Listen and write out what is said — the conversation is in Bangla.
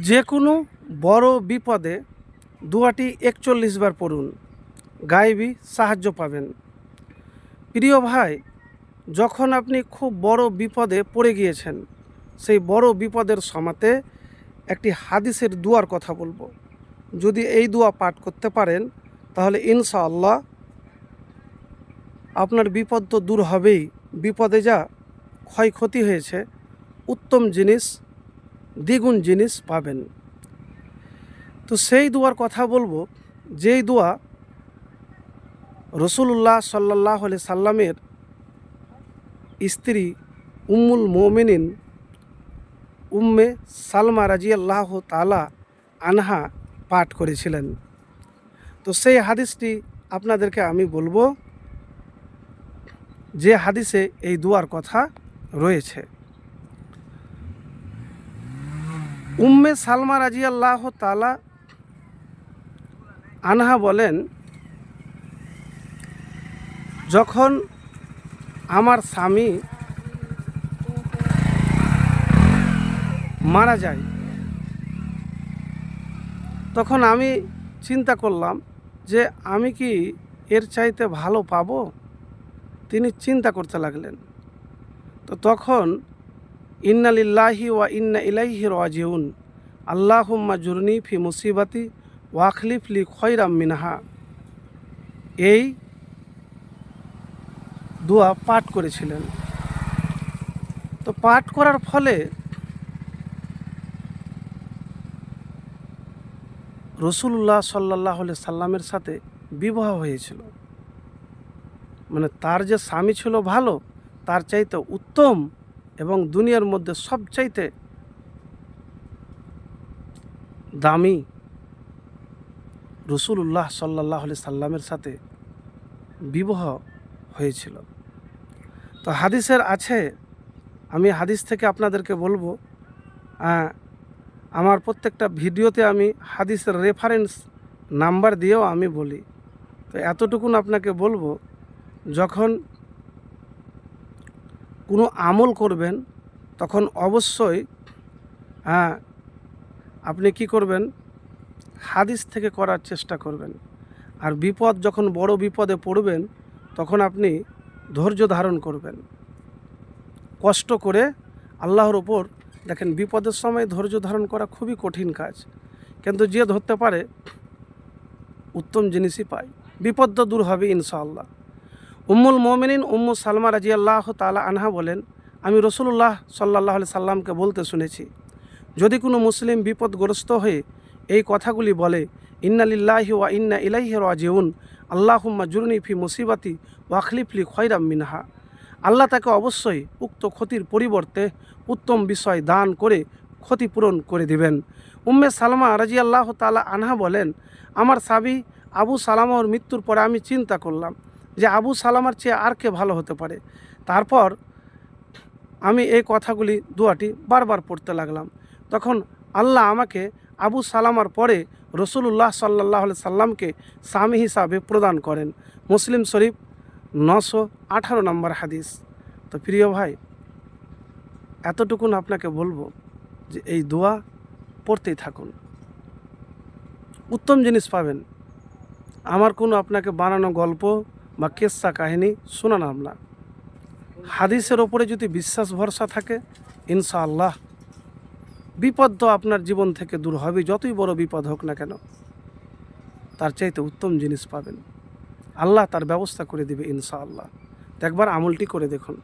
যে কোনো বড় বিপদে দোয়াটি ৪১ বার পড়ুন, গায়েবী সাহায্য পাবেন। প্রিয় ভাই, যখন আপনি খুব বড় বিপদে পড়ে গিয়েছেন, সেই বড় বিপদের সময়তে একটি হাদিসের দুয়ার কথা বলবো। যদি এই দোয়া পাঠ করতে পারেন তাহলে ইনশাআল্লাহ আপনার বিপদ তো দূর হবেই, বিপদে যা ক্ষয়ক্ষতি হয়েছে উত্তম জিনিস, দ্বিগুণ জিনিস পাবেন। তো সেই দোয়ার কথা বলবো, যেই দোয়া রসুল্লাহ সাল্লাল্লাহু আলাইহি সাল্লামের স্ত্রী উম্মুল মুমিনিন উম্মে সালমা রাজিয়াল্লাহু তাআলা আনহা পাঠ করেছিলেন। তো সেই হাদিসটি আপনাদেরকে আমি বলবো, যে হাদিসে এই দুয়ার কথা রয়েছে। উম্মে সালমা রাজিয়াল্লাহু তাআলা আনহা বলেন, যখন আমার স্বামী মারা যায় তখন আমি চিন্তা করলাম যে আমি কি এর চাইতে ভালো পাবো। তিনি চিন্তা করতে লাগলেন। তো তখন ইন্না লিল্লাহি ওয়া ইন্না ইলাইহি রাজিউন, আল্লাহুম্মা জুরনি ফি মুসিবাতি ওয়া আখলিফ লি খয়রাম মিনহা, এই দোয়া পাঠ করেছিলেন। তো পাঠ করার ফলে রসুল্লাহ সাল্লাল্লাহু আলাইহি সাল্লামের সাথে বিবাহ হয়েছিল। মানে তার যে স্বামী ছিল ভালো, তার চাইতে উত্তম এবং দুনিয়ার মধ্যে সবচাইতে দামি রসুল্লাহ সাল্লাল্লাহু আলাইহি সাল্লামের সাথে বিবাহ হয়েছিল। তো হাদিসের আছে, আমি হাদিস থেকে আপনাদেরকে বলবো। আমার প্রত্যেকটা ভিডিওতে আমি হাদিসের রেফারেন্স নাম্বার দিয়েও আমি বলি। তো এতটুকুন আপনাকে বলবো, যখন কোনো আমল করবেন তখন অবশ্যই আপনি কি করবেন, হাদিস থেকে করার চেষ্টা করবেন। আর বিপদ যখন বড় বিপদে পড়বেন তখন আপনি ধৈর্য ধারণ করবেন, কষ্ট করে আল্লাহর ওপর। দেখেন, বিপদের সময় ধৈর্য ধারণ করা খুবই কঠিন কাজ, কিন্তু যে ধরতে পারে উত্তম জিনিসই পায়, বিপদ তো দূর হবে ইনশাআল্লাহ। উম্মুল মুমিনিন উম্মু সালমা রাজিয়াল্লাহু তাআলা আনহা বলেন, আমি রসুল্লাহ সাল্লাল্লাহু আলাইহি সাল্লামকে বলতে শুনেছি, যদি কোনো মুসলিম বিপদগ্রস্ত হয়ে এই কথাগুলি বলে, ইন্না লিল্লাহি ওয়া ইন্না ইলাইহি রাজিউন, আল্লাহুম্মা জুরনি ফি মুসিবাতি ওয়া আখলিফ লি খয়রাম মিনহা, আল্লাহ তাকে অবশ্যই উক্ত ক্ষতির পরিবর্তে উত্তম বিষয় দান করে ক্ষতিপূরণ করে দিবেন। উম্মে সালমা রাজিয়াল্লাহু তাআলা আনহা বলেন, আমার স্বামী আবু সালামার মৃত্যুর পরে আমি চিন্তা করলাম যে আবু সালামার চেয়ে আর কে ভালো হতে পারে। তারপর আমি এই কথাগুলি দোয়াটি বারবার পড়তে লাগলাম। তখন আল্লাহ আমাকে আবু সালামার পরে রসুল্লাহ সাল্লাল্লাহু আলাইহি সাল্লামকে স্বামী হিসাবে প্রদান করেন। মুসলিম শরীফ 918 নম্বর হাদিস। তো প্রিয় ভাই, এতটুকুন আপনাকে বলবো যে এই দোয়া পড়তেই থাকুন, উত্তম জিনিস পাবেন। আমার কোনো আপনাকে বানানো গল্প বা কেসা কাহিনী শোনালাম না। হাদিসের ওপরে যদি বিশ্বাস ভরসা থাকে, ইনশাআল্লাহ বিপদ তো আপনার জীবন থেকে দূর হবে। যতই বড় বিপদ হোক না কেন, তার চাইতে উত্তম জিনিস পাবেন। আল্লাহ তার ব্যবস্থা করে দেবে ইনশাআল্লাহ। একবার আমলটি করে দেখুন।